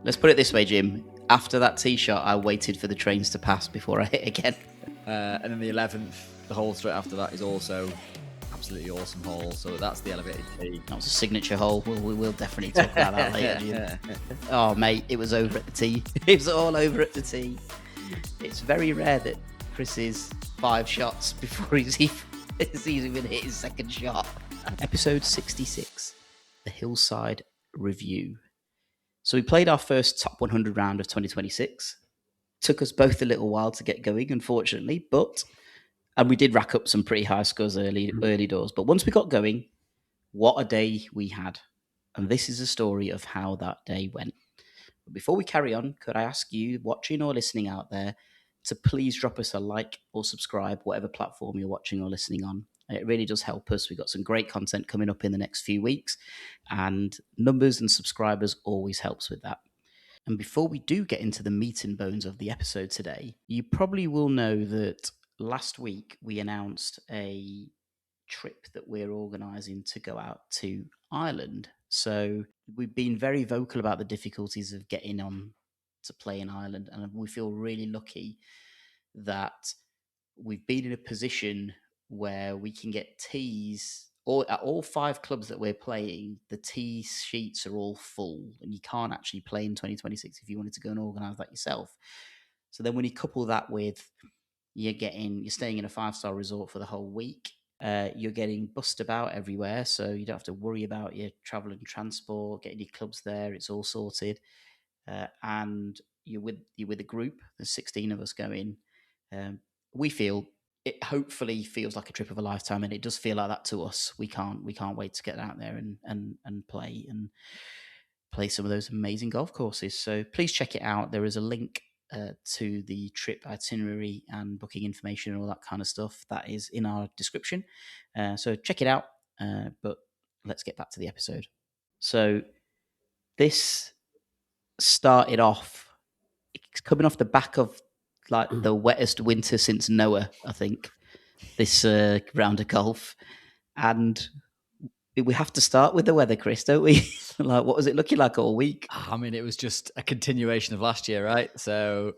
Let's put it this way, Jim. After that tee shot, I waited for the trains to pass before I hit again. And then the 11th, the hole straight after that is also absolutely awesome hole. So that's the elevated tee. That was a signature hole. We will definitely talk about that later, Jim. Oh, mate, it was over at the tee. It was all over at the tee. It's very rare that Chris is 5 shots before he's even hit his second shot. Episode 66, the Hillside Review. So we played our first top 100 round of 2026. Took us both a little while to get going, unfortunately, and we did rack up some pretty high scores early doors. But once we got going, what a day we had. And this is a story of how that day went. But before we carry on, could I ask you, watching or listening out there, to please drop us a like or subscribe, whatever platform you're watching or listening on. It really does help us. We've got some great content coming up in the next few weeks, and numbers and subscribers always helps with that. And before we do get into the meat and bones of the episode today, you probably will know that last week we announced a trip that we're organising to go out to Ireland. So we've been very vocal about the difficulties of getting on to play in Ireland, and we feel really lucky that we've been in a position where we can get tees. At all 5 clubs that we're playing, the tee sheets are all full, and you can't actually play in 2026 if you wanted to go and organise that yourself. So then when you couple that with you're staying in a 5-star resort for the whole week, you're getting bussed about everywhere, so you don't have to worry about your travel and transport, getting your clubs there. It's all sorted, and you're with a group. There's 16 of us going. We feel it hopefully feels like a trip of a lifetime, and it does feel like that to us. We can't wait to get out there and play some of those amazing golf courses. So please check it out. There is a link to the trip itinerary and booking information and all that kind of stuff that is in our description. So check it out. But let's get back to the episode. So this started off coming off the back of like the wettest winter since Noah, I think, this round of golf. And we have to start with the weather, Chris, don't we? Like, what was it looking like all week? I mean, it was just a continuation of last year, right? So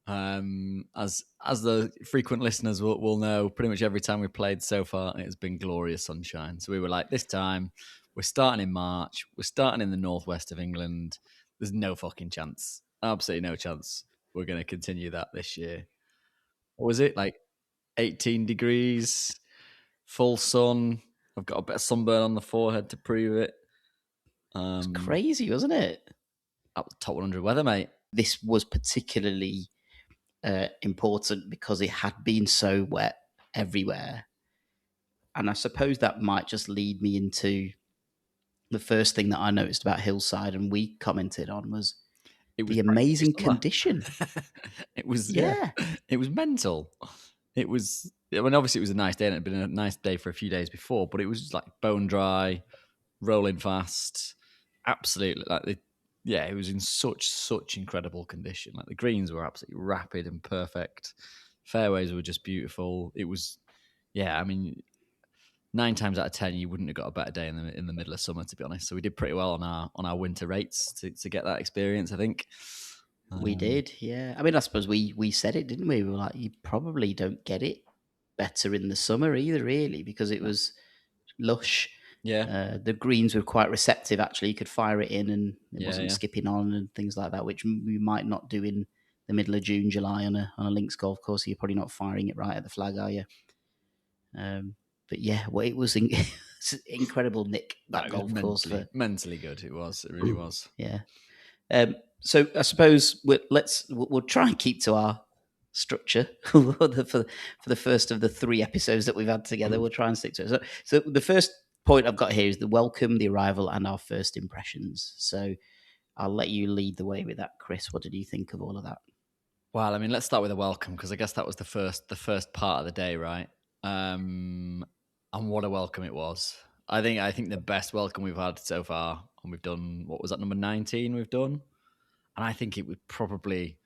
as the frequent listeners will know, pretty much every time we played so far, it has been glorious sunshine. So we were like, this time, we're starting in March. We're starting in the northwest of England. There's no fucking chance. Absolutely no chance we're going to continue that this year. What was it? Like 18 degrees, full sun. I've got a bit of sunburn on the forehead to prove it. It's crazy, wasn't it? Top 100 weather, mate. This was particularly important because it had been so wet everywhere. And I suppose that might just lead me into the first thing that I noticed about Hillside and we commented on was the amazing condition. It was, it was mental. It was, I mean, obviously it was a nice day and it had been a nice day for a few days before, but it was like bone dry, rolling fast, absolutely. It was in such incredible condition. Like the greens were absolutely rapid and perfect. Fairways were just beautiful. It was, I mean, 9 times out of 10, you wouldn't have got a better day in the middle of summer, to be honest. So we did pretty well on our winter rates to get that experience, I think. We did, yeah. I mean, I suppose we said it, didn't we? We were like, you probably don't get it better in the summer either, really, because it was lush. Yeah. The greens were quite receptive, actually. You could fire it in and it wasn't skipping on and things like that, which we might not do in the middle of June, July on a links golf course. So you're probably not firing it right at the flag, are you? But yeah, well, it was incredible, Nick, that golf course. Mentally good, it was. It really was. Yeah. So I suppose we'll try and keep to our structure for the first of the 3 episodes that we've had together. We'll try and stick to it. So the first point I've got here is the welcome, the arrival, and our first impressions. So I'll let you lead the way with that, Chris. What did you think of all of that? Well, I mean, let's start with the welcome because I guess that was the first part of the day, right? And what a welcome it was. I think the best welcome we've had so far, and we've done, what was that, number 19 we've done? And I think it was probably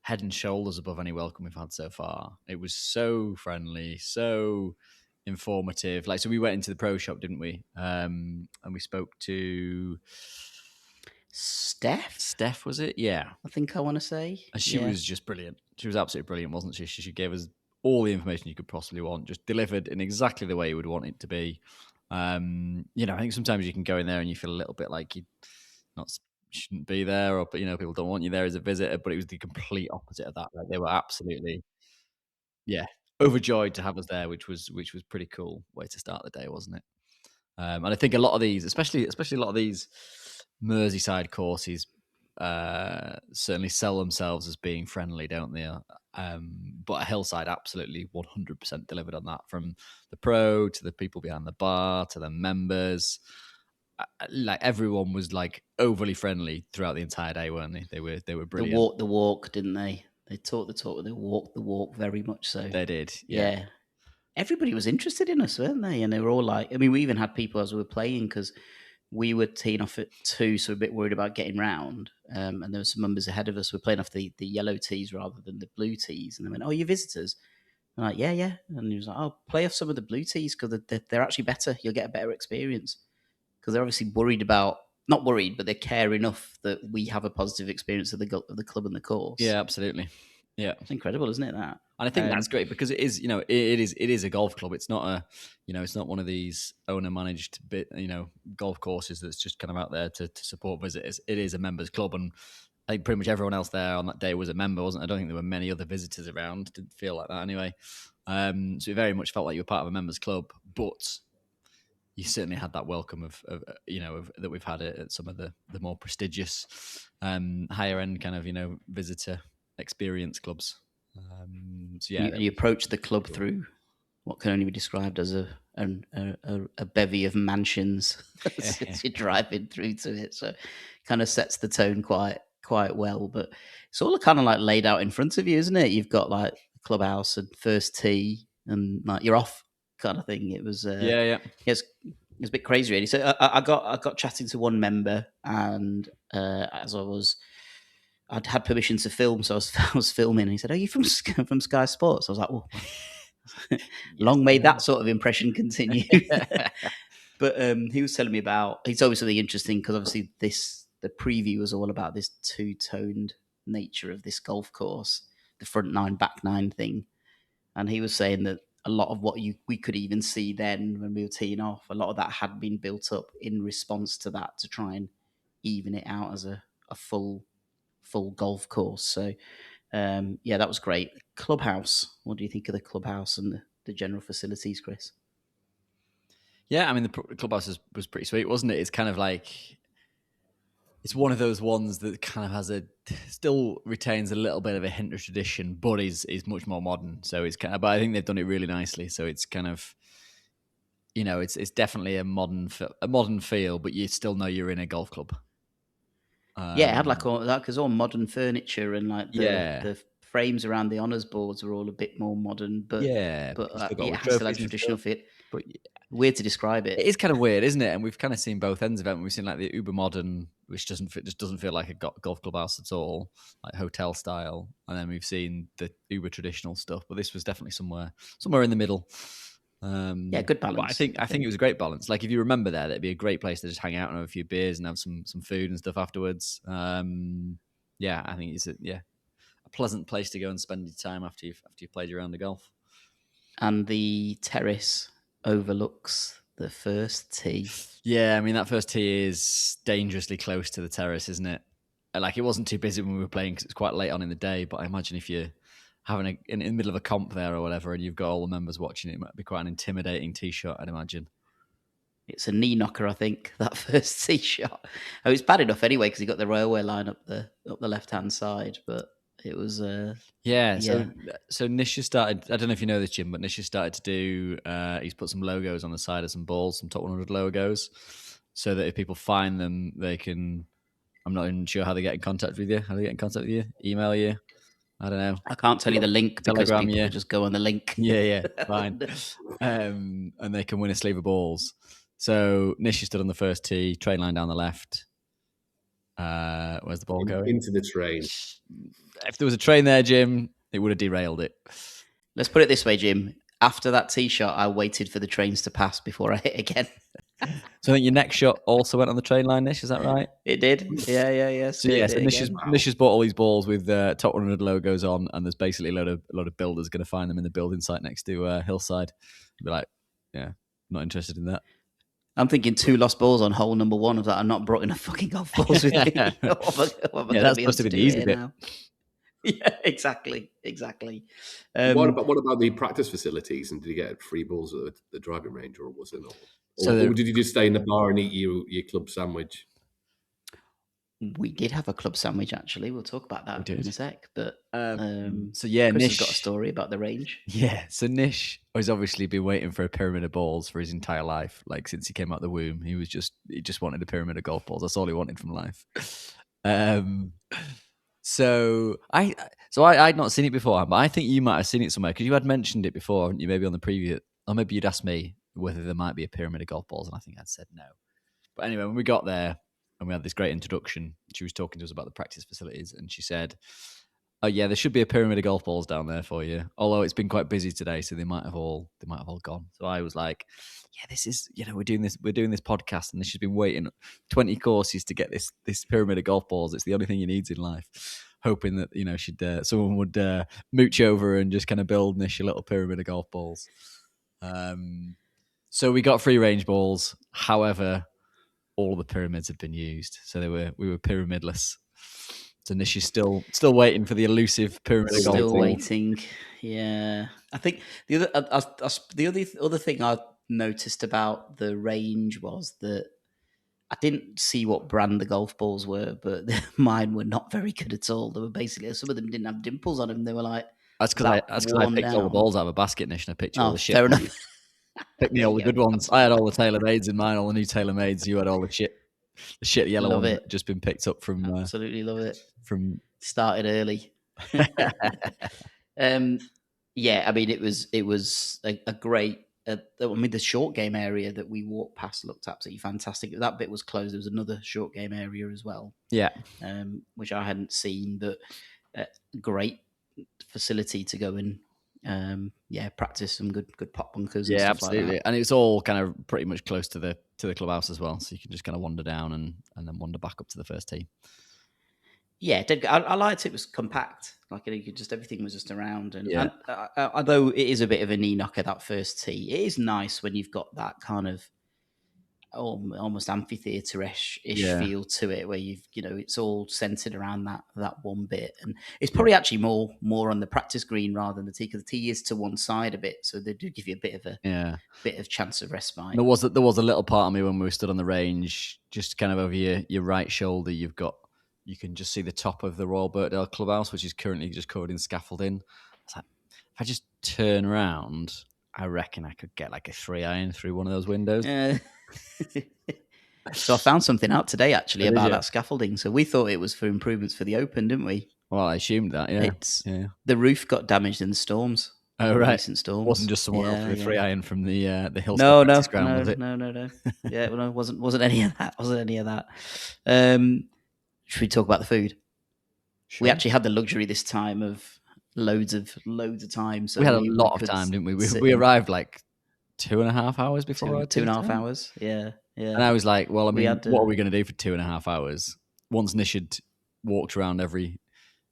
head and shoulders above any welcome we've had so far. It was so friendly, so informative. Like, so we went into the pro shop, didn't we? And we spoke to Steph, was it? Yeah. I think I want to say. And she Yeah. was just brilliant. She was absolutely brilliant, wasn't she? She gave us all the information you could possibly want, just delivered in exactly the way you would want it to be. I think sometimes you can go in there and you feel a little bit like you not shouldn't be there, or people don't want you there as a visitor. But it was the complete opposite of that. Like, they were absolutely, overjoyed to have us there, which was pretty cool way to start the day, wasn't it? And I think a lot of these, especially a lot of these Merseyside courses, certainly sell themselves as being friendly, don't they? But Hillside absolutely 100% delivered on that, from the pro to the people behind the bar to the members. Like, everyone was like overly friendly throughout the entire day, weren't they? They were brilliant. The walk, didn't they? They talked the talk, they walked the walk very much so. They did, yeah. Everybody was interested in us, weren't they? And they were all like, I mean, we even had people as we were playing, because we were teeing off at 2, so we're a bit worried about getting round. And there were some members ahead of us. We're playing off the yellow tees rather than the blue tees. And they went, "Oh, you visitors?" I'm like, "Yeah, yeah." And he was like, "Oh, play off some of the blue tees, because they're actually better. You'll get a better experience." Because they're obviously worried about, not worried, but they care enough that we have a positive experience of the club and the course. Yeah, absolutely. Yeah. It's incredible, isn't it, that? And I think that's great, because it is, it is a golf club. It's not it's not one of these owner managed golf courses that's just kind of out there to support visitors. It is a members club, and I think pretty much everyone else there on that day was a member, wasn't it? I don't think there were many other visitors around. Didn't feel like that anyway. So it very much felt like you were part of a members club, but you certainly had that welcome of that we've had at some of the more prestigious, higher end kind of visitor experience clubs. So yeah, you approach the club through what can only be described as a bevy of mansions as you're driving through to it. So, kind of sets the tone quite well. But it's all kind of like laid out in front of you, isn't it? You've got like clubhouse and first tee, and like you're off kind of thing. It was It's a bit crazy, really. So I got chatting to one member, and as I'd had permission to film, so I was filming, and he said, "Are you from Sky Sports?" I was like, "Oh, long may that sort of impression continue." But he was telling me about. He told me something interesting, because obviously the preview was all about this two-toned nature of this golf course, the front nine, back nine thing, and he was saying that a lot of what we could even see then when we were teeing off, a lot of that had been built up in response to that, to try and even it out as a full golf course. So that was great. Clubhouse. What do you think of the clubhouse and the general facilities, Chris? Yeah, I mean, the clubhouse was pretty sweet, wasn't it? It's kind of like, it's one of those ones that kind of still retains a little bit of a hint of tradition, but is much more modern. So it's but I think they've done it really nicely. So it's kind of, it's definitely a modern feel, but you still know you're in a golf club. It had like all that, because all modern furniture, and like the frames around the honours boards were all a bit more modern, but it still has traditional fit. But weird to describe it. It is kind of weird, isn't it? And we've kind of seen both ends of it. We've seen like the uber modern, which just doesn't feel like a golf club house at all, like hotel style, and then we've seen the uber traditional stuff. But this was definitely somewhere in the middle. Good balance. But I think it was a great balance. Like, if you remember there, that'd be a great place to just hang out and have a few beers and have some food and stuff afterwards. I think it's a pleasant place to go and spend your time after you've played your round of golf. And the terrace overlooks the first tee. Yeah, I mean, that first tee is dangerously close to the terrace, isn't it? Like, it wasn't too busy when we were playing because it's quite late on in the day, but I imagine if you're having in the middle of a comp there or whatever, and you've got all the members watching, it might be quite an intimidating tee shot, I'd imagine. It's a knee knocker, I think, that first tee shot. Oh, it's bad enough anyway, because you got the railway line up the left-hand side, but it was So Nish has started, I don't know if you know this, Jim, but Nish has started to do, he's put some logos on the side of some balls, some top 100 logos, so that if people find them, they can, I'm not even sure how they get in contact with you. How they get in contact with you? Email you? I don't know. I can't tell you the link, because Telegram, people just go on the link. Yeah, fine. And they can win a sleeve of balls. So Nish stood on the first tee, train line down the left. Where's the ball going? Into the train. If there was a train there, Jim, it would have derailed it. Let's put it this way, Jim. After that tee shot, I waited for the trains to pass before I hit again. So I think your next shot also went on the train line, Nish. Is that right? It did. Yeah. So yeah, so Nish has bought all these balls with Top 100 logos on, and there's basically a lot of builders going to find them in the building site next to Hillside. Be like, yeah, not interested in that. I'm thinking 2 lost balls on hole number 1 of that. I'm not brought enough fucking golf balls with me. Yeah, that's supposed to be the easy bit. Now? Yeah, exactly. What about the practice facilities? And did you get free balls at the driving range, or was it not? Or did you just stay in the bar and eat your club sandwich? We did have a club sandwich, actually. We'll talk about that in a sec. But so yeah, Chris Nish has got a story about the range. Yeah, so Nish has obviously been waiting for a pyramid of balls for his entire life. Like since he came out of the womb, he just wanted a pyramid of golf balls. That's all he wanted from life. So I'd not seen it before, but I think you might have seen it somewhere because you had mentioned it before, haven't you? Maybe on the previous, or maybe you'd asked me whether there might be a pyramid of golf balls, and I think I'd said no. But anyway, when we got there and we had this great introduction, she was talking to us about the practice facilities, and she said, "Oh yeah, there should be a pyramid of golf balls down there for you. Although it's been quite busy today, so they might have all gone." So I was like, "Yeah, this is we're doing this podcast, and she's been waiting 20 courses to get this pyramid of golf balls. It's the only thing he needs in life." Hoping that she'd someone would mooch over and just kind of build Nish a little pyramid of golf balls. So we got free range balls. However, all the pyramids had been used, so we were pyramidless. So Nish is still waiting for the elusive pyramid of golf balls. Still waiting. Yeah, I think the other thing I noticed about the range was that I didn't see what brand the golf balls were, but mine were not very good at all. They were basically, some of them didn't have dimples on them. They were like, that's because I picked all the balls out of a basket, Nish, and I picked all the shit. Fair enough. Pick me all the good ones. I had all the TaylorMades in mine, all the new TaylorMades. You had all the shit yellow ones that just been picked up from. Absolutely love it. From started early. Yeah, I mean it was a great. I mean the short game area that we walked past looked absolutely fantastic. That bit was closed. There was another short game area as well. Yeah, which I hadn't seen, but great facility to go and practice some good pop bunkers. And stuff absolutely. Like that. And it's all kind of pretty much close to the clubhouse as well, so you can just kind of wander down and then wander back up to the first tee. Yeah, I liked it was compact. Like you could just everything was just around, and although it is a bit of a knee knocker that first tee, it is nice when you've got that kind of almost amphitheatre-ish feel to it, where it's all centered around that one bit, and it's probably actually more on the practice green rather than the tee, because the tee is to one side a bit, so they do give you a bit of chance of respite. There was a little part of me when we were stood on the range, just kind of over your right shoulder, you can just see the top of the Royal Birkdale clubhouse, which is currently just covered in scaffolding. It's like, if I just turn around, I reckon I could get like a 3-iron through one of those windows. So I found something out today actually about that scaffolding. So we thought it was for improvements for the Open, didn't we? Well, I assumed that. Yeah, the roof got damaged in the storms. Oh right, recent storms. It wasn't just someone else with a 3-iron from the Hillside practice ground, was it? No. Yeah, well, no, wasn't any of that. Wasn't any of that. Should we talk about the food? Sure. We actually had the luxury this time of loads of time. So we had a lot of time, didn't we? We arrived like 2.5 hours before. 2.5 hours. Yeah. And I was like, well, I mean, what are we going to do for 2.5 hours? Once Nish had walked around every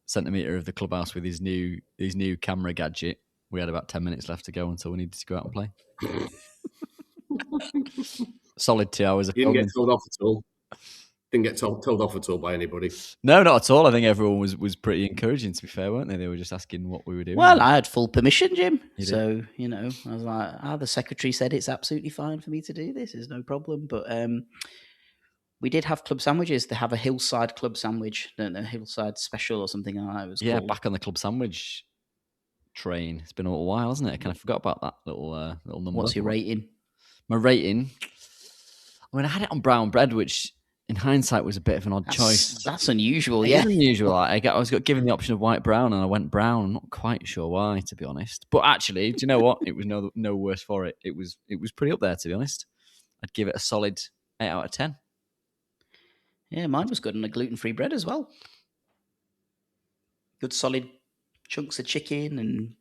centimetre of the clubhouse with his new camera gadget, we had about 10 minutes left to go until we needed to go out and play. Solid 2 hours of filming. Didn't get told off at all. Didn't get told off at all by anybody. No, not at all. I think everyone was pretty encouraging, to be fair, weren't they? They were just asking what we were doing. Well, I had full permission, Jim. So, I was like, the secretary said it's absolutely fine for me to do this. There's no problem. But we did have club sandwiches. They have a Hillside club sandwich, a Hillside special or something like that. It was called. Back on the club sandwich train. It's been a little while, hasn't it? I kind of forgot about that little number. What's your rating? My rating? I mean, I had it on brown bread, which in hindsight was a bit of an odd choice. That's unusual, It's unusual. I was given the option of white brown, and I went brown. I'm not quite sure why, to be honest. But actually, do you know what? It was no worse for it. It was pretty up there, to be honest. I'd give it a solid 8 out of 10. Yeah, mine was good, and a gluten-free bread as well. Good solid chunks of chicken, and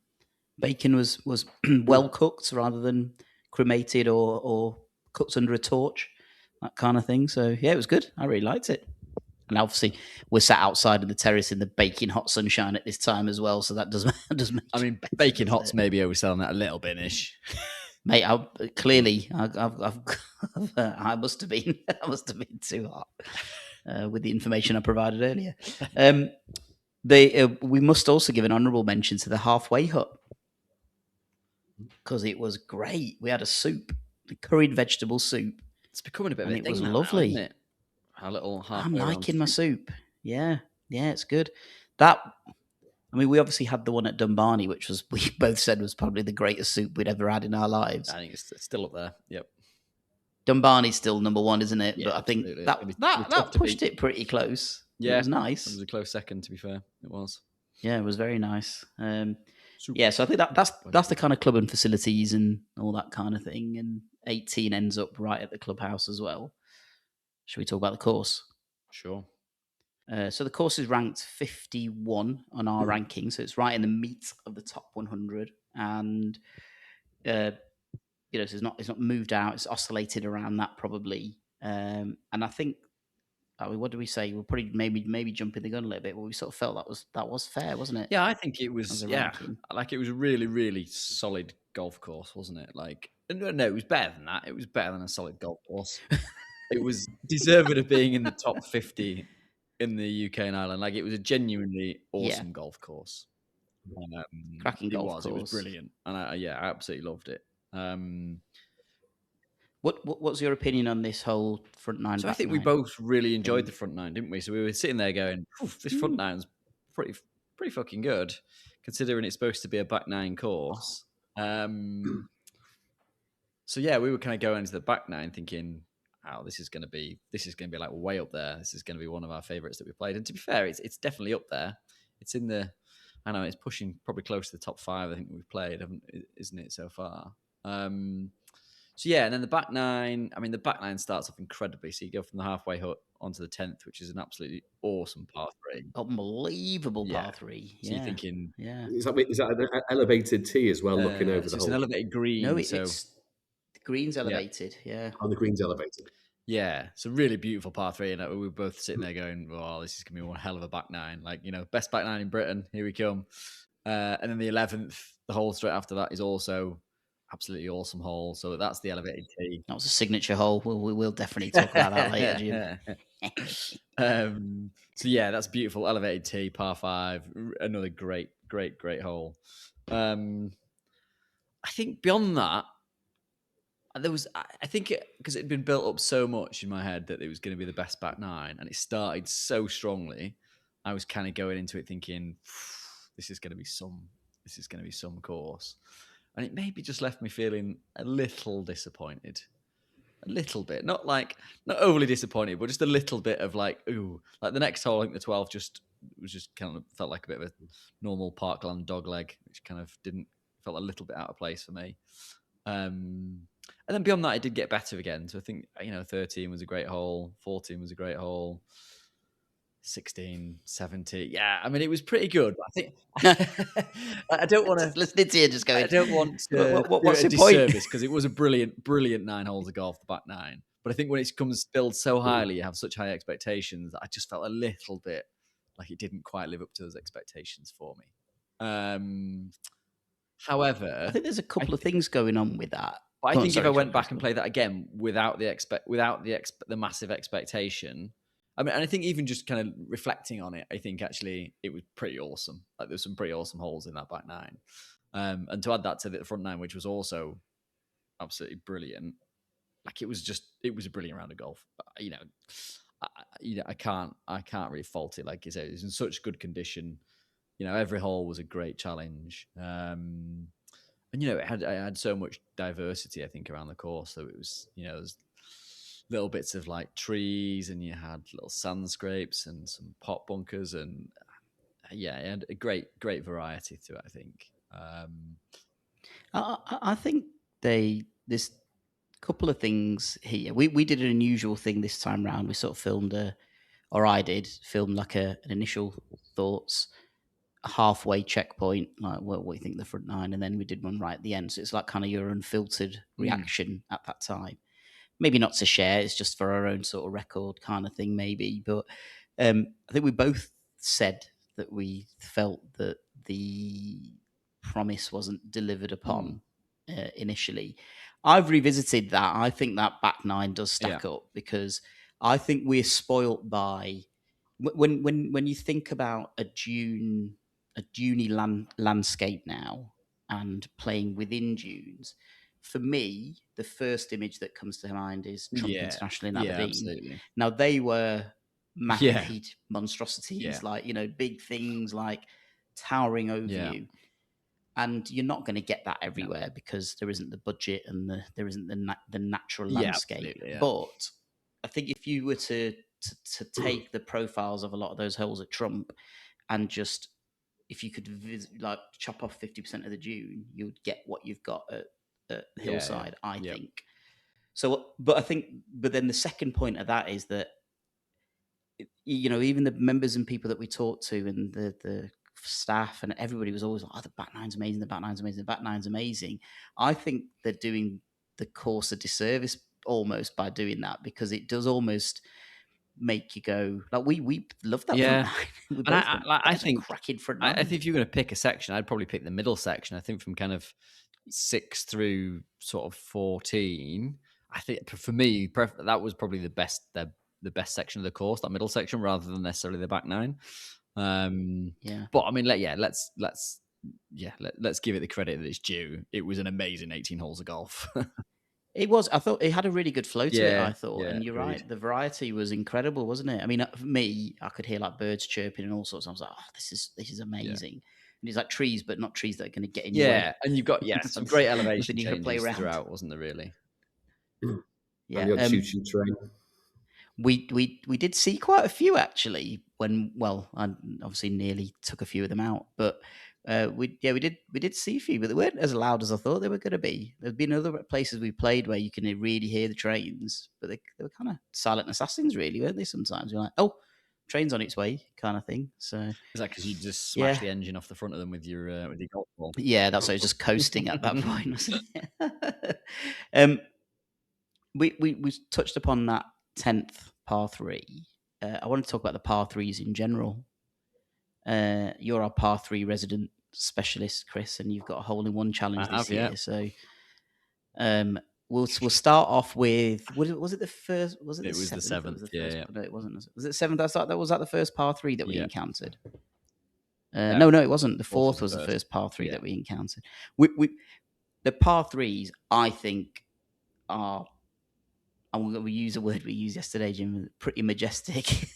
bacon was well cooked rather than cremated or cuts under a torch, that kind of thing. So yeah, it was good. I really liked it. And obviously, we're sat outside of the terrace in the baking hot sunshine at this time as well. So that does make I mean, it better, baking doesn't hot's it? maybe overselling that a little bit ish. Mate, I must have been too hot with the information I provided earlier. We must also give an honourable mention to the halfway hut because it was great. We had a soup, the curried vegetable soup. It's becoming a bit of and a it thing was now, lovely. isn't it? A little I'm halfway liking my soup. Yeah, it's good. I mean, we obviously had the one at Dumbarnie, which was we both said was probably the greatest soup we'd ever had in our lives. I think it's still up there. Yep. Dumbarnie's still number one, isn't it? Yeah, but I think absolutely. that pushed it pretty close. Yeah, it was nice. It was a close second, to be fair. It was. Yeah, it was very nice. Yeah, so I think that's the kind of club and facilities and all that kind of thing. And 18 ends up right at the clubhouse as well. Should we talk about the course? Sure. So the course is ranked 51 on our ranking, so it's right in the meat of the top 100, and so it's not moved out. It's oscillated around that probably, and I think. I mean, what do we say? We'll probably maybe jumping the gun a little bit, but we sort of felt that was fair, wasn't it? Yeah, I think it was. Yeah, ranking. like it was a really, really solid golf course, wasn't it? Like, no, it was better than that. It was better than a solid golf course. It was deserving of being in the top 50 in the UK and Ireland. Like, it was a genuinely awesome golf course. Cracking golf course. It was brilliant, and I absolutely loved it. What's your opinion on this whole front nine? So I think we both really enjoyed the front nine, didn't we? So we were sitting there going, "This front nine's pretty fucking good, considering it's supposed to be a back nine course." So yeah, we were kind of going into the back nine thinking, "Oh, this is going to be like way up there. This is going to be one of our favourites that we played." And to be fair, it's definitely up there. It's in the, I know it's pushing probably close to the top 5. I think we've played, isn't it so far? So yeah, and then the back nine. I mean, the back nine starts off incredibly. So you go from the halfway hut onto the 10th, which is an absolutely awesome par 3, unbelievable par 3. So you're thinking, is that an elevated tee as well, looking over the it's whole? an elevated green. No, so the green's elevated. Yeah. Oh, the green's elevated. Yeah, it's a really beautiful par 3, and we were both sitting there going, "Oh, this is gonna be one hell of a back nine. Like, best back nine in Britain. Here we come." And then the 11th, the hole straight after that is also absolutely awesome hole. So that's the elevated tee. That was a signature hole. We'll definitely talk about that later, Jim. So yeah, that's beautiful elevated tee, par 5. Another great hole. I think beyond that, I think because it had been built up so much in my head that it was going to be the best back nine, and it started so strongly. I was kind of going into it thinking, this is going to be some course. And it maybe just left me feeling a little disappointed. A little bit. Not overly disappointed, but just a little bit of like, ooh. Like the next hole, I think the 12 was just kind of felt like a bit of a normal parkland dogleg, which kind of felt a little bit out of place for me. And then beyond that, it did get better again. So I think, 13 was a great hole. 14 was a great hole. 16, 17. Yeah, I mean, it was pretty good. I think I don't want to listen to you just going. I don't want to what's do the a point? disservice because it was a brilliant 9 holes of golf, the back 9. But I think when it comes built so highly, you have such high expectations that I just felt a little bit like it didn't quite live up to those expectations for me. However, I think there's a couple of things going on with that. But I think if I went back and played that again without the massive expectation. I mean, and I think even just kind of reflecting on it, I think actually it was pretty awesome. Like there's some pretty awesome holes in that back 9. And to add that to the front 9, which was also absolutely brilliant. Like it was a brilliant round of golf. I can't really fault it. Like you say, it's in such good condition. Every hole was a great challenge. And it had so much diversity, I think, around the course. So it was, there's little bits of like trees, and you had little sand scrapes and some pot bunkers, and it had a great variety to it, I think. I think there's a couple of things here. We did an unusual thing this time round. We sort of filmed like an initial thoughts, a halfway checkpoint, like what do you think of the front 9, and then we did one right at the end. So it's like kind of your unfiltered reaction at that time. maybe not to share. It's just for our own sort of record kind of thing, maybe. But I think we both said that we felt that the promise wasn't delivered upon initially. I've revisited that. I think that back nine does stack up, because I think we're spoilt by when you think about a duney landscape now and playing within dunes. For me, the first image that comes to mind is Trump International in Aberdeen. Absolutely. Now, they were man-made monstrosities, like, big things like towering over you. And you're not going to get that everywhere because there isn't the budget and there isn't the natural landscape. But I think if you were to take the profiles of a lot of those holes at Trump and just, if you could chop off 50% of the dune, you'd get what you've got at Hillside, I think. So, but then the second point of that is that, even the members and people that we talked to and the staff and everybody was always like, oh, the back nine's amazing, the back nine's amazing, the back nine's amazing. I think they're doing the course a disservice almost by doing that, because it does almost make you go, like, we love that front nine. I think cracking front nine. I think if you're going to pick a section, I'd probably pick the middle section. I think from kind of 6 through sort of 14, I think for me that was probably the best section of the course, that middle section, rather than necessarily the back nine. But I mean, let's give it the credit that it's due. It was an amazing 18 holes of golf. It was. I thought it had a really good flow to it, I thought. And you're right. The variety was incredible, wasn't it? I mean, for me, I could hear like birds chirping and all sorts. I was like, oh, this is amazing. And it's like trees, but not trees that are going to get in your way. And you've got some great elevation changes throughout, wasn't there, really? Yeah. And your choo-choo train. We did see quite a few, actually, I obviously nearly took a few of them out, but we did see a few, but they weren't as loud as I thought they were going to be. There's been other places we played where you can really hear the trains, but they were kind of silent assassins, really, weren't they? Sometimes you're like, oh, train's on its way, kind of thing. So is that because you just smashed the engine off the front of them with your golf ball? Yeah, that's why it was just coasting at that point, wasn't it? We touched upon that 10th par 3. I want to talk about the par 3s in general. You're our par 3 resident specialist, Chris, and you've got a hole-in-one challenge this year. So we'll start off with, was it the first? Was it the seventh? No, it wasn't. Was it the 7th? Was that the first par 3 that we encountered? No, it wasn't. The 4th was the first par 3 that we encountered. The par 3s, I think, are, and we use a word we used yesterday, Jim, pretty majestic.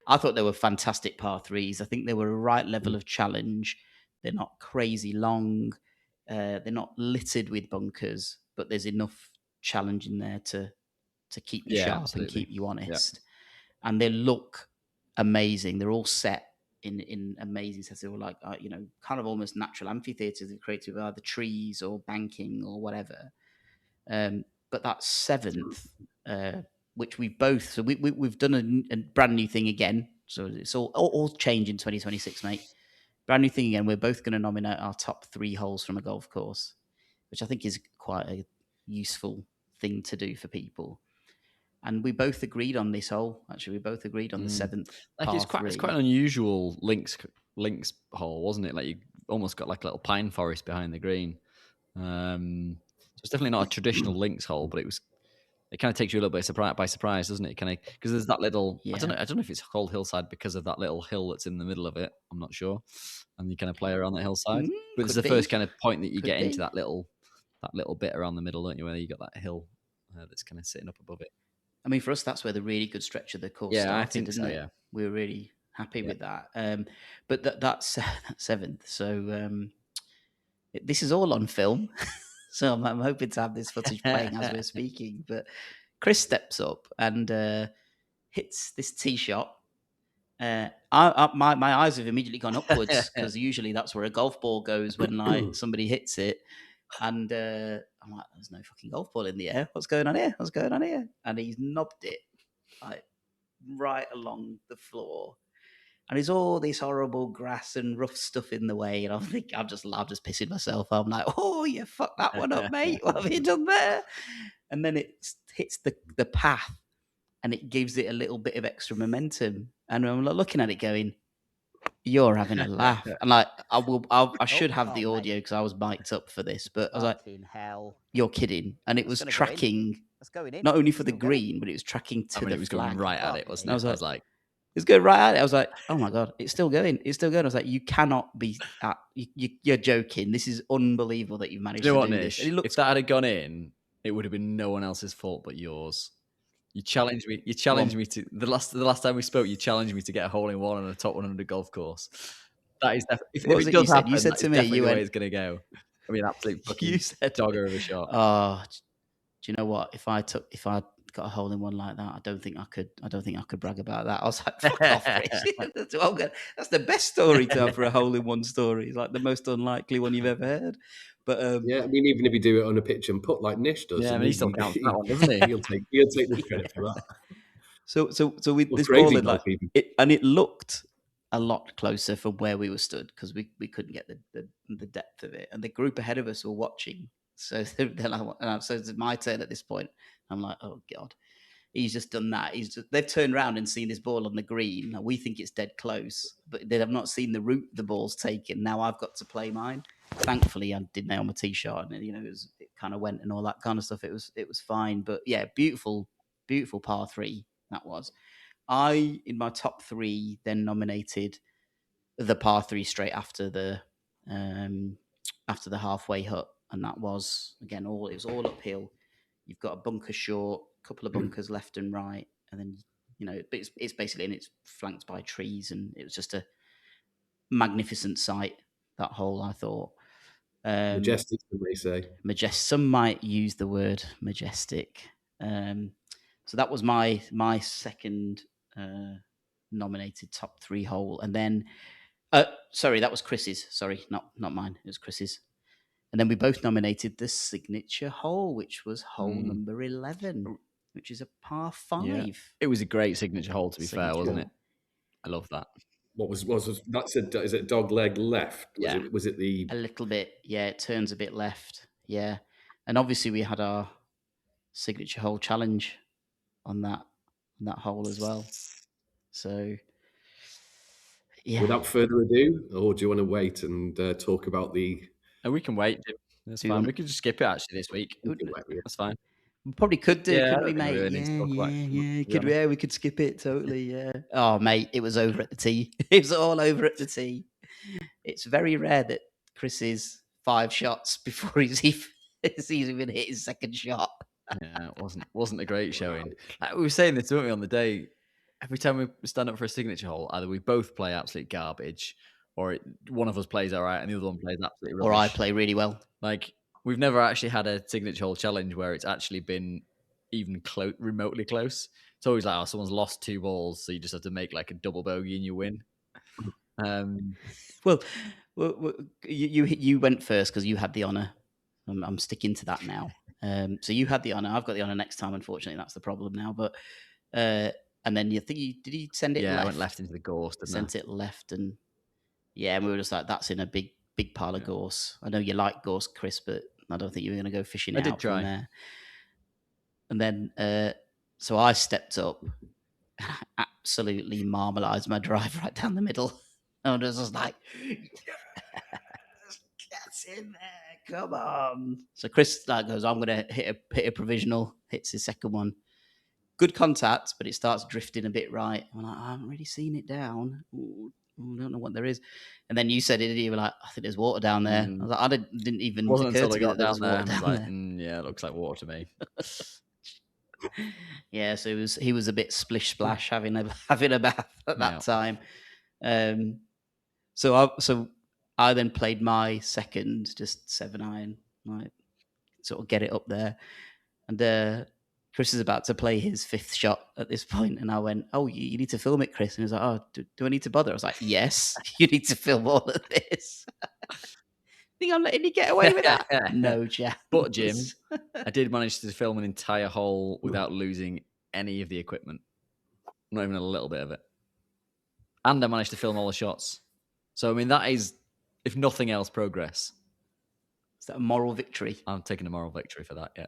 I thought they were fantastic par 3s. I think they were a right level of challenge. They're not crazy long. They're not littered with bunkers, but there's enough challenge in there to keep you sharp and keep you honest. And they look amazing. They're all set in amazing sets. They were like, kind of almost natural amphitheatres they've created with either trees or banking or whatever. But that 7th, which we've done a brand new thing again. So it's all change in 2026, mate. Brand new thing again. We're both going to nominate our top 3 holes from a golf course, which I think is quite a useful thing to do for people. And we both agreed on this hole. Actually, we both agreed on the 7th. It's quite an unusual links hole, wasn't it? Like, you almost got like a little pine forest behind the green. So it's definitely not a traditional links hole, but it kind of takes you a little bit by surprise, doesn't it? Kind of, because there's that little, I don't know if it's called Hillside because of that little hill that's in the middle of it. I'm not sure. And you kind of play around that hillside. But it's the first kind of point that you get into that little bit around the middle, don't you? Where you got that hill that's kind of sitting up above it. I mean, for us, that's where the really good stretch of the course started, I think isn't so, it? Yeah. We were really happy with that. But that's 7th. So this is all on film. So I'm hoping to have this footage playing as we're speaking. But Chris steps up and hits this tee shot. My eyes have immediately gone upwards, because usually that's where a golf ball goes when somebody hits it. And I'm like, there's no fucking golf ball in the air. What's going on here? And he's knobbed it like right along the floor. And there's all this horrible grass and rough stuff in the way. And I'm just pissing myself. I'm like, oh, you fucked that one up, mate. What have you done there? and then it hits the path, and it gives it a little bit of extra momentum. And I'm looking at it going, you're having a laugh. And like, I should have the audio because I was mic'd up for this, but I was like, hell. You're kidding. And it was tracking not only for the green, but it was tracking to the it was flag. going right at it, wasn't it? I was like, it's going right at it. I was like, oh my God, it's still going. It's still going. I was like, you cannot be you're joking. This is unbelievable that you've managed you know to what, do Nish? this. If that had gone in, it would have been no one else's fault but yours. You challenged me. You challenged me to the last time we spoke. You challenged me to get a hole in one on a top 100 golf course. That is if it does happen, you said to me, you went, the way it's going to go. I mean, absolute fucking dogger of a shot. Oh, do you know what? If I got a hole in one like that, I don't think I could brag about that. I was like, fuck off, Chris. That's the best story to have for a hole in one story. It's like the most unlikely one you've ever heard. But yeah, I mean, even if you do it on a pitch and putt like Nish does, yeah, I mean, he still counts that one, doesn't he? He'll take the credit for that. So with this ball, it looked a lot closer from where we were stood because we couldn't get the depth of it, and the group ahead of us were watching. So they're like, so it's my turn at this point. I'm like, oh God, he's just done that. They've turned around and seen this ball on the green. Now, we think it's dead close, but they have not seen the route the ball's taken. Now I've got to play mine. Thankfully, I did nail my tee shot, and it kind of went and all that kind of stuff. It was fine, but yeah, beautiful par three that was. I in my top three then nominated the par three straight after the halfway hut, and that was again it was all uphill. You've got a bunker short, a couple of bunkers left and right, and then it's basically, and it's flanked by trees, and it was just a magnificent sight, that hole, I thought. Majestic, as they say. Some might use the word majestic. So that was my second nominated top three hole, and then sorry, that was Chris's. Sorry, not mine. It was Chris's. And then we both nominated the signature hole, which was hole number 11, which is a par 5. Yeah. It was a great signature hole, to be fair, wasn't it? I love that. What was that's is it dog leg left? Was it the a little bit? Yeah, it turns a bit left. Yeah, and obviously we had our signature hole challenge on that hole as well. So yeah. Without further ado, or do you want to wait and talk about the? And we can wait. That's fine. We could just skip it actually this week. That's fine. We probably could do, couldn't we, mate? Yeah. We could skip it totally. Yeah. Oh, mate, it was over at the tee. It was all over at the tee. It's very rare that Chris is 5 shots before he's even hit his second shot. Yeah, it wasn't a great showing. We were saying this, weren't we, on the day? Every time we stand up for a signature hole, either we both play absolute garbage, or one of us plays all right and the other one plays absolutely rubbish. Or I play really well. Like, we've never actually had a signature hole challenge where it's actually been even remotely close. It's always like, someone's lost 2 balls, so you just have to make like a double bogey and you win. Well, you went first because you had the honour. I'm sticking to that now. So you had the honour. I've got the honour next time. Unfortunately, that's the problem now. But and then did you send it? Yeah, left? I went left into the gorse. Sent it left, and and we were just like, that's in a big pile of gorse. I know you like gorse, Chris, but I don't think you were going to go fishing it out from there. And then so I stepped up, absolutely marmalised my drive right down the middle. And I was just like, that's in there, come on. So Chris goes, I'm going to hit a provisional, hits his second one. Good contact, but it starts drifting a bit right. I'm like, I haven't really seen it down. Ooh, I don't know what there is. And then you said it, you were like, I think there's water down there. I was like, I didn't even wasn't occur until to I me got that down there. water I was down like, there. yeah, it looks like water to me. Yeah, so he was a bit splish splash having a bath at that time. So I then played my second, just 7-iron, like sort of get it up there, and Chris is about to play his 5th shot at this point, and I went, "Oh, you need to film it, Chris." And he was like, "Oh, do I need to bother?" I was like, "Yes, you need to film all of this." Think I'm letting you get away with that? No chance. But Jim, I did manage to film an entire hole without losing any of the equipment, not even a little bit of it, and I managed to film all the shots. So I mean, that is, if nothing else, progress. Is that a moral victory? I'm taking a moral victory for that. Yeah.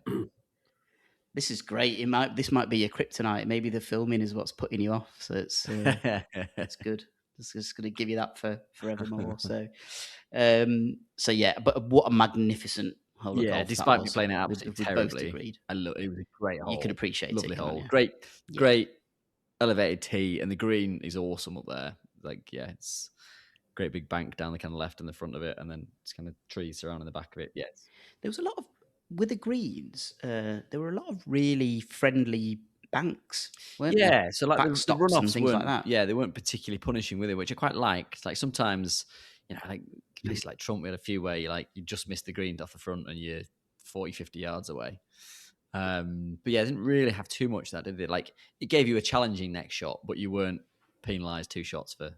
This is great. This might be your kryptonite. Maybe the filming is what's putting you off. So it's good. It's just going to give you that for forevermore. So yeah. But what a magnificent hole of golf! Despite me was. playing it absolutely we terribly, both agreed. it was a great hole. You could appreciate lovely it. hole. You? Great elevated tee, and the green is awesome up there. Like, it's great big bank down the kind of left and the front of it, and then it's kind of trees surrounding the back of it. Yes, there was a lot of with the greens. There were a lot of really friendly banks, weren't there? Yeah, so like the Backstops and runoffs things like weren't, that. they weren't particularly punishing with it, which I quite liked. Like sometimes, like places like Trump, we had a few where you just missed the green off the front and you're 40, 50 yards away. But yeah, it didn't really have too much of that, did it? Like it gave you a challenging next shot, but you weren't penalised 2 shots for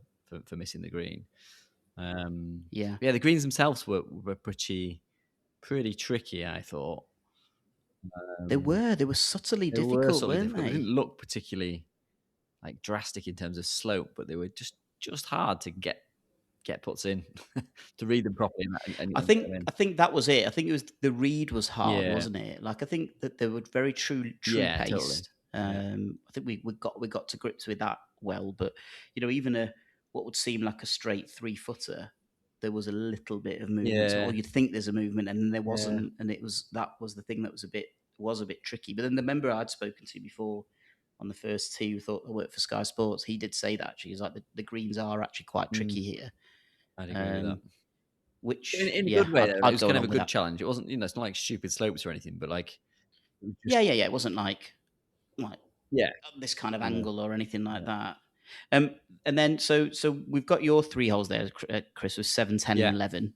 missing the green. Yeah, the greens themselves were pretty tricky, I thought. they were subtly difficult, weren't they? They didn't look particularly like drastic in terms of slope, but they were just hard to get puts in to read them properly. I think that was it. I think it was the read was hard, wasn't it? Like I think that they were very true paced. Totally. I think we got to grips with that well, but even what would seem like a straight 3-footer, there was a little bit of movement, or you'd think there's a movement, and then there wasn't, and that was the thing that was a bit tricky. But then the member I'd spoken to before on the first tee who thought I worked for Sky Sports, he did say that actually. He's like the greens are actually quite tricky here. I'd agree with that. Which in a good way, it was kind of a good challenge. It wasn't, it's not like stupid slopes or anything, but like, it wasn't like this kind of angle or anything like that. And then so we've got your 3 holes there, Chris, was 7, 10, and 11.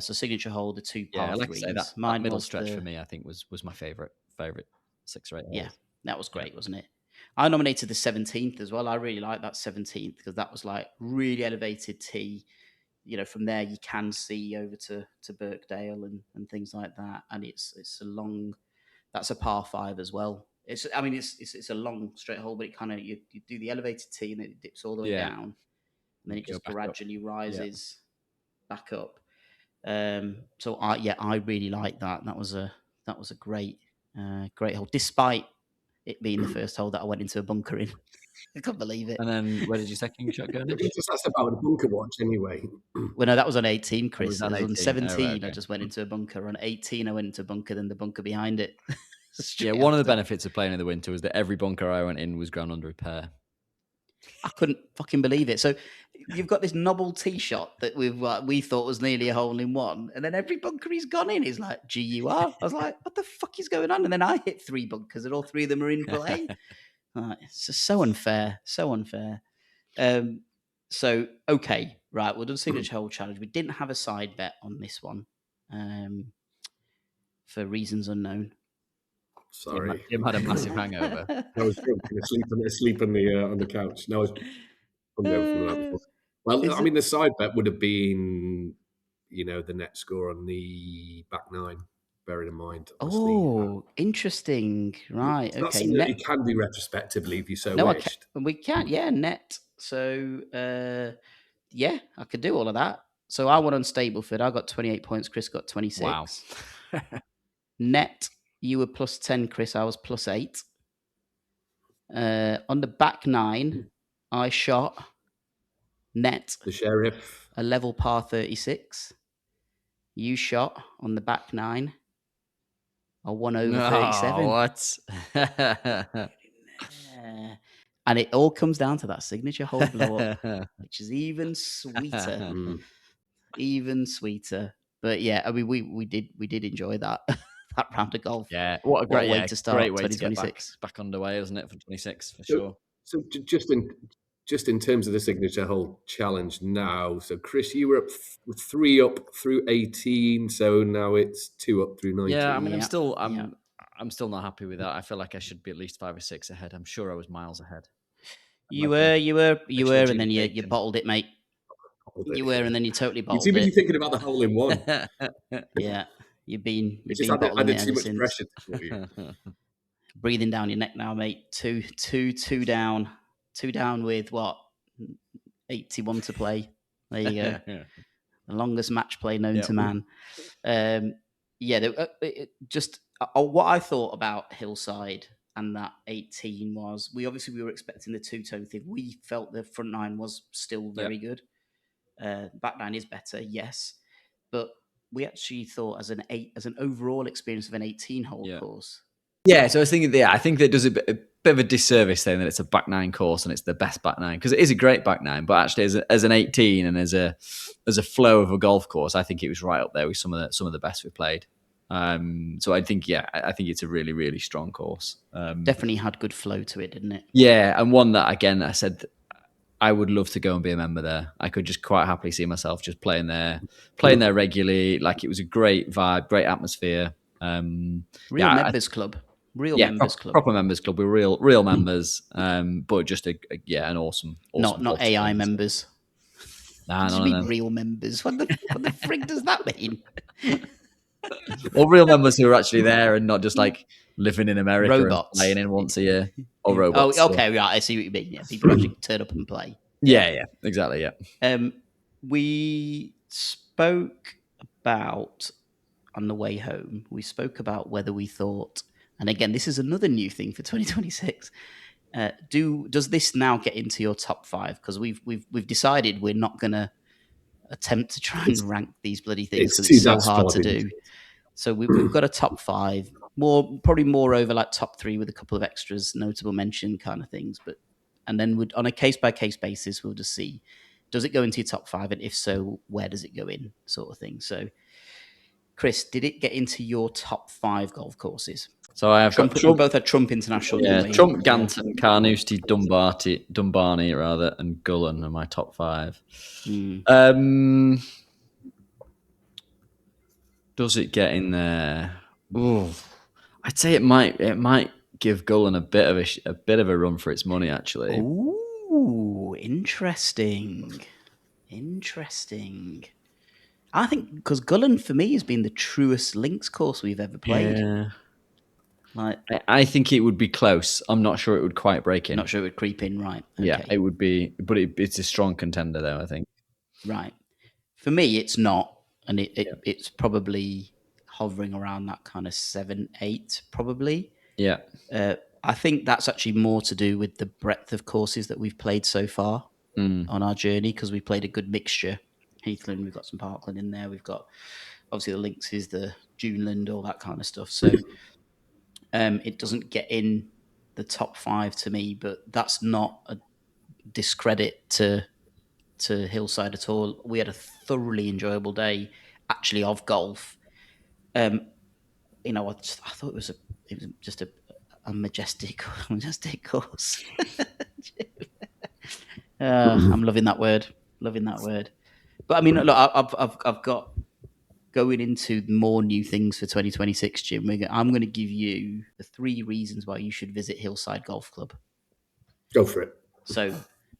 So signature hole, the 2 par threes. I say that middle stretch for me, I think was my favorite 6 or 8 holes. Yeah, that was great, wasn't it? I nominated the 17th as well. I really like that 17th because that was like really elevated tee. From there you can see over to Birkdale and things like that. And it's a long, that's a par 5 as well. It's a long straight hole, but it kind of, you do the elevated tee and it dips all the way down. And then it just gradually rises back up. So I really like that. That was a great hole, despite it being the first hole that I went into a bunker in. I can't believe it. And then where did your second shot go? That's about a bunker watch anyway. Well, no, that was on 18, Chris. On 17, okay. I just went into a bunker. On 18, I went into a bunker, then the bunker behind it. One of the benefits of playing in the winter was that every bunker I went in was ground under repair. I couldn't fucking believe it. So you've got this novel tee shot that we thought was nearly a hole in one, and then every bunker he's gone in is like GUR. I was like, what the fuck is going on? And then I hit 3 bunkers, and all 3 of them are in play. It's just so unfair, so unfair. So okay, right, we'll do the signature hole challenge. We didn't have a side bet on this one, for reasons unknown. Sorry, Jim had a massive hangover. I was drunk and asleep on the couch. No, I was hungover from the night before. Well, the side bet would have been, the net score on the back 9. Bearing in mind, interesting, right? So okay, that you can do retrospectively if you so wished. We can, net. So, I could do all of that. So I won on Stableford. I got 28 points. Chris got 26. Wow. Net, you were plus 10, Chris. I was plus 8. On the back 9, I shot net. The sheriff. A level par 36. You shot on the back 9. A 1 over 37. What? And it all comes down to that signature hole blow up, which is even sweeter. Even sweeter. But yeah, we did enjoy that that round of golf. Yeah, what a great way to start. Great way 2026. To get back underway, isn't it, for 26 for sure. So just in terms of the signature hole challenge now, so Chris, you were up 3 up through 18, so now it's 2 up through 19. Yeah, I'm still not happy with that. I feel like I should be at least 5 or 6 ahead. I'm sure I was miles ahead. You were, and then you bottled it, mate. You were, and then you totally bottled it. You're too busy thinking about the hole in one. Yeah, you've been bottling it ever since. Pressure for you. Breathing down your neck now, mate. Two down. 2 down with what? 81 to play. There you go. The longest match play known to man. what I thought about Hillside and that 18 was we were expecting the two-tone thing. We felt the front nine was still very good. Back nine is better, yes, but we actually thought as an overall experience of an 18-hole course. Yeah, so I was thinking, I think that does a bit of a disservice saying that it's a back nine course and it's the best back nine, because it is a great back nine. But actually, as an 18 and as a flow of a golf course, I think it was right up there with some of the best we played. So I think it's a really, really strong course. Definitely had good flow to it, didn't it? Yeah, and one that, again, I said I would love to go and be a member there. I could just quite happily see myself just playing there regularly. Like, it was a great vibe, great atmosphere. Members club. Proper members club with real members, but just an awesome not AI members. Nah, what do you mean real members? What the frig does that mean? Or real members who are actually there and not just like living in America robots and playing in once a year, or robots. Oh, okay, right. I see what you mean. Yeah, people actually turn up and play. Yeah, exactly. Yeah. We spoke about on the way home. We spoke about whether we thought, and again, this is another new thing for 2026. Does this now get into your top 5? Because we've decided we're not going to attempt to try and rank these bloody things because it's so hard to do. So we've got a top 5, probably more over like top 3 with a couple of extras, notable mention kind of things. And then on a case by case basis, we'll just see, does it go into your top 5, and if so, where does it go in, sort of thing. So, Chris, did it get into your top 5 golf courses? So I have Trump. We both had Trump International. Yeah, Trump, Ganton, Carnoustie, Dumbarnie rather, and Gullen are my top 5. Does it get in there? Ooh, I'd say it might give Gullen a bit of a run for its money, actually. Ooh, interesting. I think because Gullen for me has been the truest links course we've ever played. Yeah. I think it would be close. I'm not sure it would quite break in. Not sure it would creep in, right? Okay. Yeah, it would be, but it's a strong contender, though, I think. Right. For me, it's not, and it's probably hovering around that kind of 7, 8, probably. Yeah. I think that's actually more to do with the breadth of courses that we've played so far on our journey, because we played a good mixture. Heathland, we've got some Parkland in there. We've got, obviously, the Links, the Juneland, all that kind of stuff. So it doesn't get in the top 5 to me, but that's not a discredit to Hillside at all. We had a thoroughly enjoyable day, actually, of golf. I thought it was just a majestic course. I'm loving that word. But I mean, look, I've got going into more new things for 2026, Jim. I'm going to give you the 3 reasons why you should visit Hillside Golf Club. Go for it. So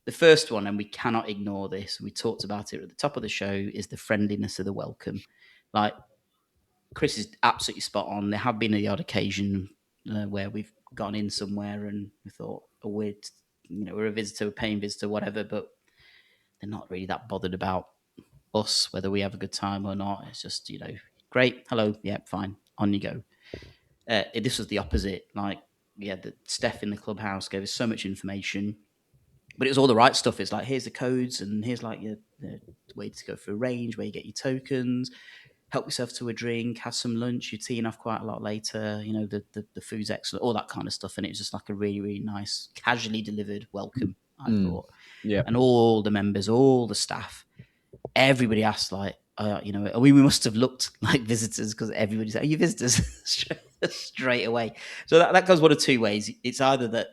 the first one, and we cannot ignore this, we talked about it at the top of the show, is the friendliness of the welcome. Like, Chris is absolutely spot on. There have been the odd occasion where we've gone in somewhere and we thought, we're a visitor, a paying visitor, whatever, but they're not really that bothered about us, whether we have a good time or not. It's just, great, hello, yeah, fine, on you go. This was the opposite. Like, the Steph in the clubhouse gave us so much information, but it was all the right stuff. It's like, here's the codes, and here's like the way to go for a range, where you get your tokens, help yourself to a drink, have some lunch, you're teeing off quite a lot later, the food's excellent, all that kind of stuff. And it was just like a really, really nice, casually delivered welcome, I thought. Yeah. And all the members, all the staff, everybody asked, like, we must have looked like visitors, because everybody said, are you visitors? Straight away. So that goes one of 2 ways. It's either that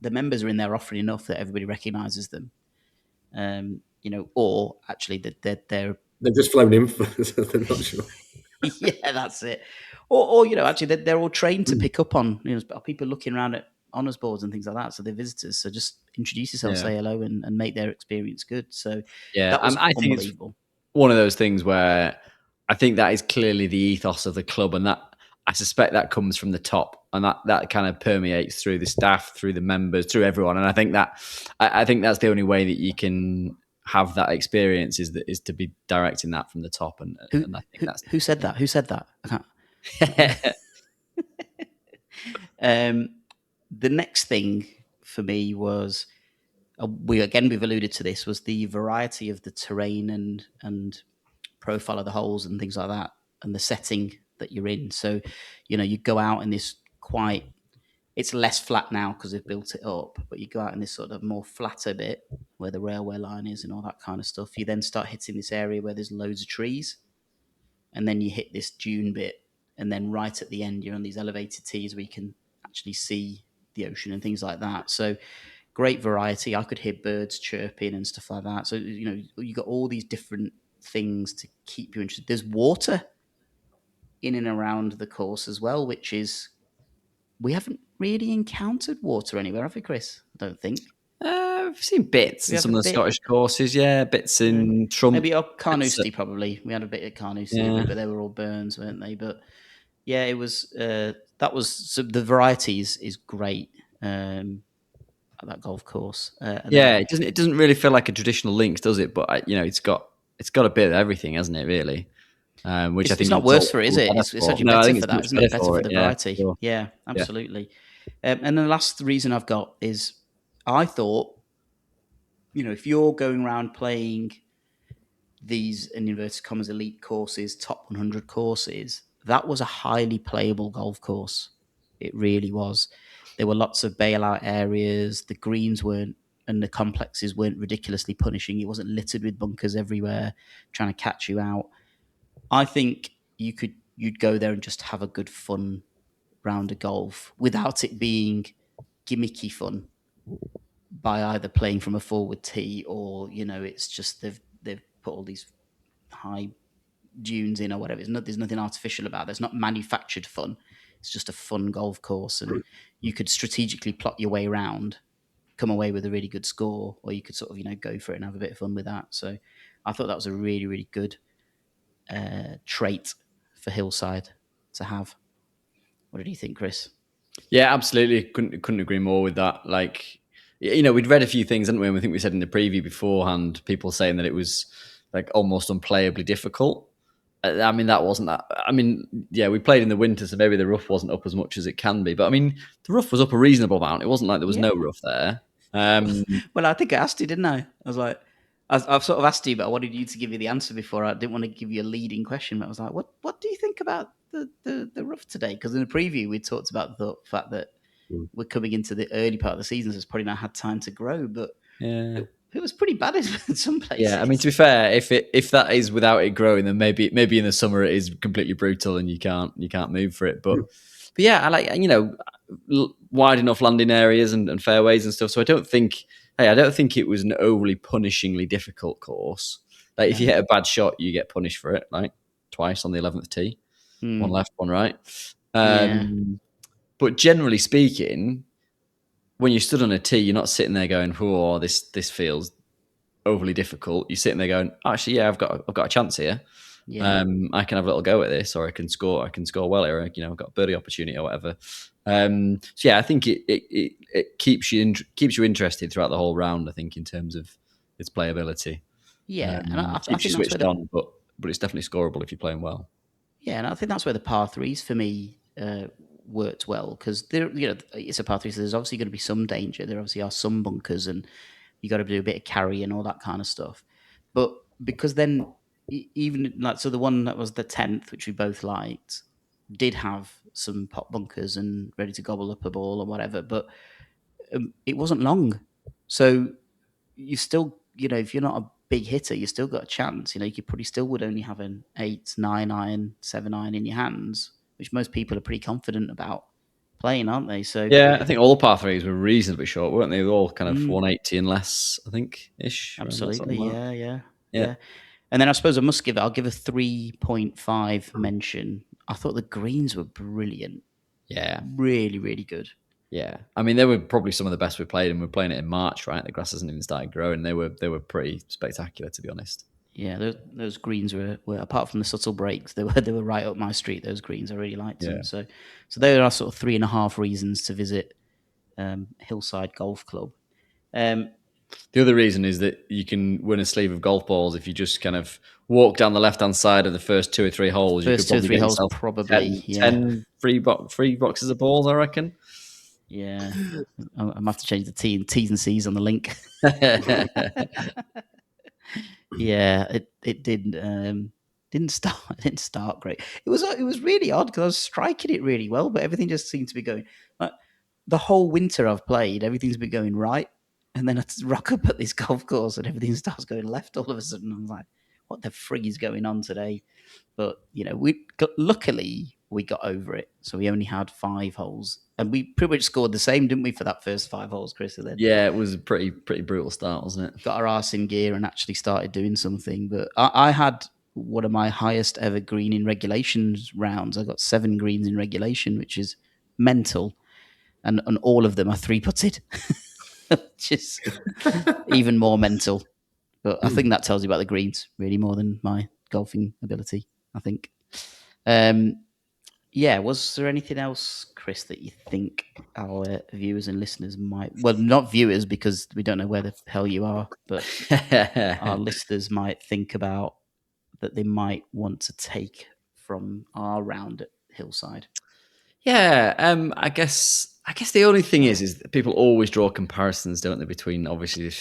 the members are in there offering enough that everybody recognises them, or actually that they're just flown in for they're not sure. Yeah, that's it. Or actually they're all trained to pick up on people looking around at honours boards and things like that. So they're visitors. So just introduce yourself, say hello, and make their experience good. So that was I think it's one of those things where I think that is clearly the ethos of the club, and that I suspect that comes from the top, and that kind of permeates through the staff, through the members, through everyone. And I think that's the only way that you can have that experience is to be directing that from the top. And I think that's who said that? I can't. The next thing for me was we've alluded to this, was the variety of the terrain and profile of the holes and things like that, and the setting that you're in. So, you go out in this it's less flat now because they've built it up, but you go out in this sort of more flatter bit where the railway line is and all that kind of stuff. You then start hitting this area where there's loads of trees, and then you hit this dune bit, and then right at the end you're on these elevated tees where you can actually see the ocean and things like that. So great variety. I could hear birds chirping and stuff like that. So you got all these different things to keep you interested. There's water in and around the course as well, which is, we haven't really encountered water anywhere, have we, Chris? I don't think. I've seen bits We in have some a of the bit. Scottish courses, bits in Trump. Maybe Carnoustie, probably. We had a bit at Carnoustie, but they were all burns, weren't they? But yeah, it was. That was, so the varieties is great at that golf course. It doesn't really feel like a traditional links, does it? But it's got a bit of everything, hasn't it? Really, which I think it's not worse for it, is it? It's actually better for that, isn't it? Better for the variety. Sure. Yeah, absolutely. And then the last reason I've got is, I thought, if you're going around playing these, in inverted commas, elite courses, top 100 courses, that was a highly playable golf course. It really was. There were lots of bailout areas. The greens weren't, and the complexes weren't ridiculously punishing. It wasn't littered with bunkers everywhere trying to catch you out. I think you'd go there and just have a good fun round of golf without it being gimmicky fun by either playing from a forward tee or it's just they've put all these high dunes in or whatever. There's nothing artificial about it. There's not manufactured fun. It's just a fun golf course, and you could strategically plot your way around, come away with a really good score, or you could sort of go for it and have a bit of fun with that. So I thought that was a really, really good trait for Hillside to have. What did you think, Chris? Yeah, absolutely. Couldn't agree more with that. Like, we'd read a few things, hadn't we? And I think we said in the preview beforehand, people saying that it was like almost unplayably difficult. I mean, that wasn't that. I mean, yeah, we played in the winter, so maybe the rough wasn't up as much as it can be. But I mean, the rough was up a reasonable amount. It wasn't like there was no rough there. Well, I think I asked you, didn't I? I was like, I've sort of asked you, but I wanted you to give you the answer before. I didn't want to give you a leading question, but I was like, what do you think about the rough today? Because in the preview, we talked about the fact that we're coming into the early part of the season, so it's probably not had time to grow, but it was pretty bad in some places. Yeah, I mean, to be fair, if that is without it growing, then maybe in the summer it is completely brutal and you can't move for it. But yeah, I like wide enough landing areas and fairways and stuff. So I don't think it was an overly punishingly difficult course. Like if you hit a bad shot, you get punished for it, like twice on the 11th tee, one left, one right. But generally speaking, when you stood on a tee, you're not sitting there going, "Oh, this feels overly difficult." You're sitting there going, "Actually, yeah, I've got a chance here. Yeah. I can have a little go at this, or I can score well here. I've got a birdie opportunity or whatever." So yeah, I think it keeps you interested throughout the whole round. I think in terms of its playability. Yeah, and I keeps you switched on, but it's definitely scoreable if you're playing well. Yeah, and I think that's where the par threes for me worked well, because it's a par three, so there's obviously going to be some danger. There obviously are some bunkers, and you got to do a bit of carry and all that kind of stuff. But because then even so the one that was the 10th, which we both liked, did have some pot bunkers and ready to gobble up a ball or whatever, but it wasn't long, so you still, if you're not a big hitter, you still got a chance. You probably still would only have an 8, 9 iron, 7 iron in your hands, which most people are pretty confident about playing, aren't they? So yeah, I think all the par threes were reasonably short, weren't they? They were all kind of 180 and less, I think, ish. Absolutely, yeah. And then I suppose I'll give a 3.5 mention. I thought the greens were brilliant. Yeah, really, really good. Yeah, I mean, they were probably some of the best we played, and we're playing it in March, right? The grass hasn't even started growing. They were pretty spectacular, to be honest. Yeah, those greens were apart from the subtle breaks, they were right up my street. Those greens, I really liked them. So there are sort of 3.5 reasons to visit Hillside Golf Club. The other reason is that you can win a sleeve of golf balls if you just kind of walk down the left-hand side of the first 2 or 3 holes. You could First two or probably three get holes, yourself probably. 10, Yeah. 10 free boxes of balls, I reckon. Yeah. I'm going to have to change the T's and C's on the link. Yeah, it didn't start great. It was really odd because I was striking it really well, but everything just seemed to be going. Like, the whole winter I've played, everything's been going right, and then I rock up at this golf course and everything starts going left all of a sudden. I'm like, what the frig is going on today? But luckily we got over it, so we only had 5 holes, and we pretty much scored the same, didn't we, for that first 5 holes, Chris? And then Yeah, it was a pretty brutal start, wasn't it? got our arse in gear and actually started doing something. But I had one of my highest ever green in regulations rounds. I got 7 greens in regulation, which is mental, and all of them are 3-putted, which is even more mental. But I think that tells you about the greens really more than my golfing ability, I think. Yeah, was there anything else, Chris, that you think our viewers and listeners might... Well, not viewers, because we don't know where the hell you are, but our listeners might think about that they might want to take from our round at Hillside? Yeah, I guess the only thing is that people always draw comparisons, don't they, between obviously the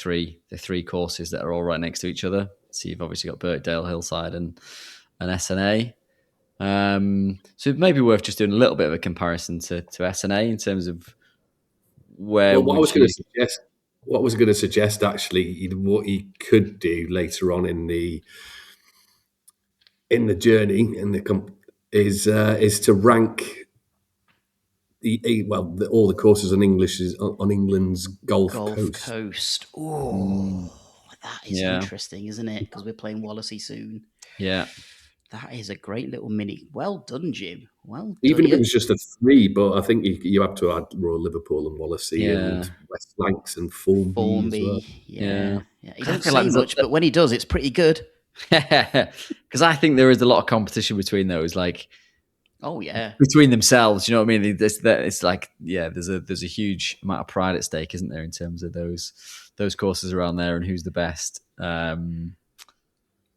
three courses that are all right next to each other. So you've obviously got Birkdale, Hillside, and SNA. So it may be worth just doing a little bit of a comparison to SNA in terms of where Well, what I would was going you... to suggest, actually, what you could do later on in the journey is to rank all the courses on England's Gulf Coast. Oh, that is Yeah. interesting, isn't it? Because we're playing Wallasey soon. Yeah. That is a great little mini. Well done, Jim. Well done. Even if it was just a 3, but I think you have to add Royal Liverpool and Wallasey Yeah. and West Lancs and Formby as well. Yeah. He I don't feel say like much, but when he does, it's pretty good. Because I think there is a lot of competition between those, like, Oh yeah, between themselves. You know what I mean? It's like, yeah, there's a huge amount of pride at stake, isn't there, in terms of those courses around there and who's the best.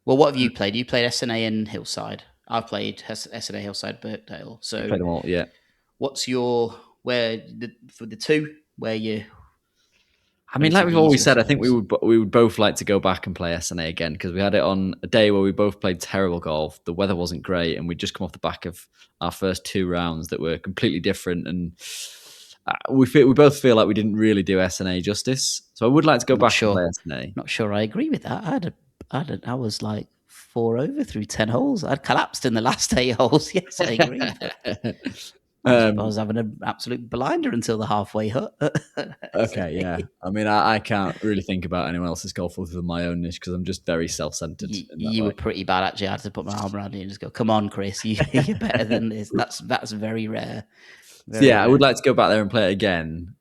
Well, what have you played? You played SNA and Hillside. I've played SNA, Hillside, Birkdale. So Play them all, yeah. what's your for the 2 where you? I mean, like we've always said, I think course? we would both like to go back and play SNA again, because we had it on a day where we both played terrible golf. The weather wasn't great, and we'd just come off the back of our first 2 rounds that were completely different, and we both feel like we didn't really do SNA justice. So I would like to go back and play SNA. Not sure I agree with that. I was like 4 over through 10 holes. I'd collapsed in the last 8 holes. Yes, I agree. I was having an absolute blinder until the halfway hut. Okay, yeah. I mean, I can't really think about anyone else's golf other than my own niche, because I'm just very self-centered. You were pretty bad, actually. I had to put my arm around you and just go, "Come on, Chris, you're better than this." That's very rare. Very rare. I would like to go back there and play it again.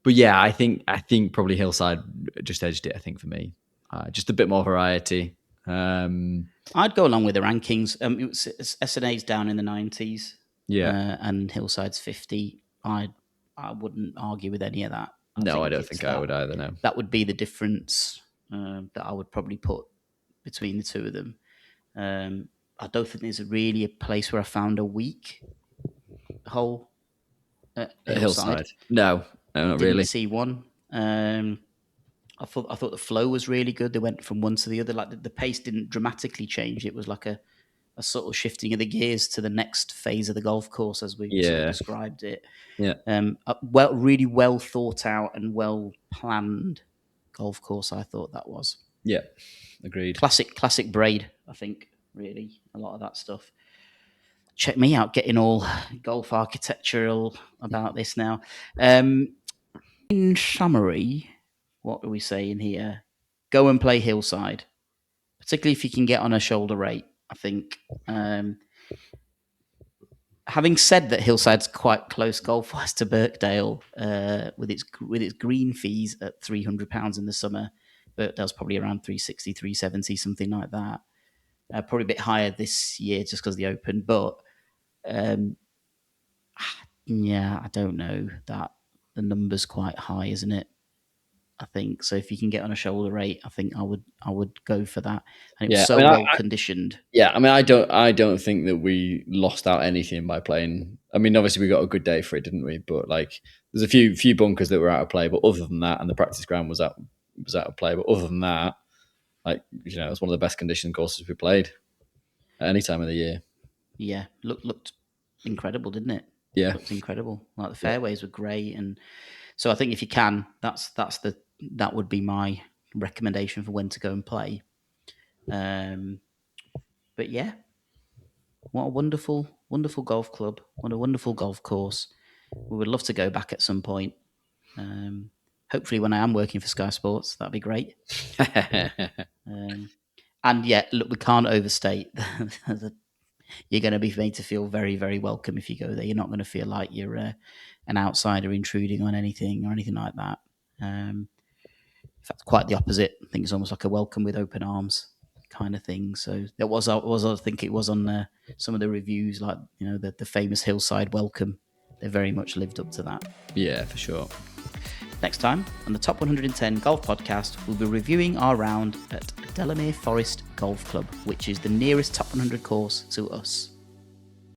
But yeah, I think probably Hillside just edged it. I think for me, just a bit more variety. I'd go along with the rankings. SNA's down in the 90s, and Hillside's 50. I wouldn't argue with any of that. I don't think I would either. No, that would be the difference that I would probably put between the 2 of them. I don't think there's really a place where I found a weak hole at Hillside. No, not really. Didn't see one. I thought the flow was really good. They went from one to the other. Like the pace didn't dramatically change. It was like a sort of shifting of the gears to the next phase of the golf course, as we sort of described it. Yeah. Really well thought out and well planned golf course. I thought that was. Yeah, agreed. Classic Braid. I think really a lot of that stuff. Check me out, getting all golf architectural about this now. In summary, what are we saying here? Go and play Hillside, particularly if you can get on a shoulder rate. I think. Having said that, Hillside's quite close golf-wise to Birkdale, with its green fees at £300 in the summer. Birkdale's probably around 360, 370, something like that. Probably a bit higher this year just because of the Open, but yeah, I don't know that the number's quite high, isn't it? I think so. If you can get on a shoulder 8, I think I would go for that. And it was Yeah, so well conditioned. Yeah, I mean, I don't think that we lost out anything by playing. I mean, obviously we got a good day for it, didn't we? But like, there's a few bunkers that were out of play, but other than that, and the practice ground was out of play. But other than that, like, you know, it's one of the best conditioned courses we played at any time of the year. Yeah, looked incredible, didn't it? Yeah, looked incredible. Like the fairways were great, and so I think if you can, that would be my recommendation for when to go and play. But yeah, what a wonderful golf club! What a wonderful golf course. We would love to go back at some point. Hopefully, when I am working for Sky Sports, that'd be great. And yeah, look, we can't overstate. You're going to be made to feel very, very welcome if you go there. You're not going to feel like you're an outsider intruding on anything or anything like that. In fact, quite the opposite. I think it's almost like a welcome with open arms kind of thing. So there was I think it was on some of the reviews, like, you know, the famous Hillside welcome. They very much lived up to that. Yeah, for sure. Next time on the Top 110 Golf Podcast, we'll be reviewing our round at Delamere Forest Golf Club, which is the nearest Top 100 course to us.